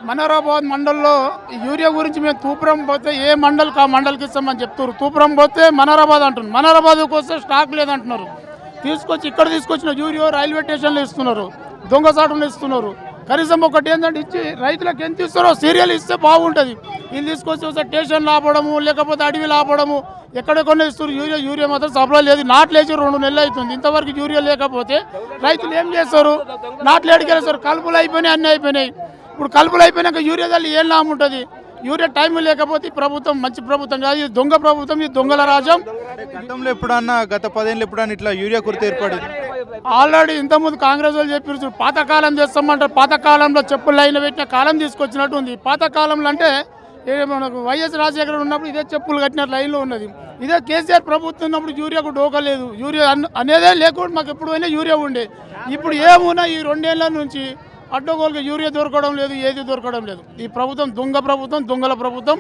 మనోరాబాద్ మండల్లో యూరియా గురించి మేము తూపురం పోతే ఏ మండల్కి ఆ మండలికి ఇస్తామని చెప్తారు. తూపురం పోతే మనోరాబాద్ అంటున్నారు. మనోరాబాద్కి వస్తే స్టాక్ లేదంటున్నారు. ఇక్కడ తీసుకొచ్చిన యూరియా రైల్వే స్టేషన్లో ఇస్తున్నారు, దొంగసాటులు ఇస్తున్నారు. కనీసం ఒకటి ఏంటంటే ఇచ్చి రైతులకు ఎంత ఇస్తారో సీరియల్ ఇస్తే బాగుంటుంది. వీళ్ళు తీసుకొచ్చి ఒకసారి స్టేషన్లు ఆపడము, లేకపోతే అడవిలు ఆపడము, ఎక్కడెక్కడ ఇస్తారు. యూరియా మాత్రం సప్లై లేదు. నాట్లేసి 2 నెలలు అవుతుంది, ఇంతవరకు యూరియా లేకపోతే రైతులు ఏం చేస్తారు? నాట్లు ఎడికేస్తారు. కలుపులు అయిపోయినాయి, అన్నీ అయిపోయినాయి. ఇప్పుడు కలుపులు అయిపోయినాక యూరియా తల్లి ఏం లాభం ఉంటుంది? యూరియా టైం లేకపోతే ఈ ప్రభుత్వం మంచి ప్రభుత్వం కాదు, ఇది దొంగ ప్రభుత్వం, ఇది దొంగల రాజ్యం. గతంలో ఎప్పుడన్నా గత 10 ఏళ్ళు ఎప్పుడన్నా ఇట్లా యూరియా కొరత ఏర్పడింది? ఆల్రెడీ ఇంతకుముందు కాంగ్రెస్ వాళ్ళు చెప్పారు పాతకాలం చేస్తామంటారు. పాతకాలంలో చెప్పులు లైన్ పెట్టిన కాలం తీసుకొచ్చినట్టు ఉంది. పాతకాలంలో అంటే మనకు వైఎస్ రాజశేఖర్ ఉన్నప్పుడు ఇదే చెప్పులు కట్టిన లైన్లో ఉన్నది. ఇదే కేసీఆర్ ప్రభుత్వం ఉన్నప్పుడు యూరియాకు డోకలేదు. యూరియా అనేదే లేకుండా మాకు ఎప్పుడు అయినా యూరియా ఉండే. ఇప్పుడు ఏమున్నా ఈ 2 ఏళ్ల నుంచి అడ్డగోలుగా యూరియా దొరకడం లేదు, ఏది దొరకడం లేదు. ఈ ప్రభుత్వం దొంగ ప్రభుత్వం, దొంగల ప్రభుత్వం.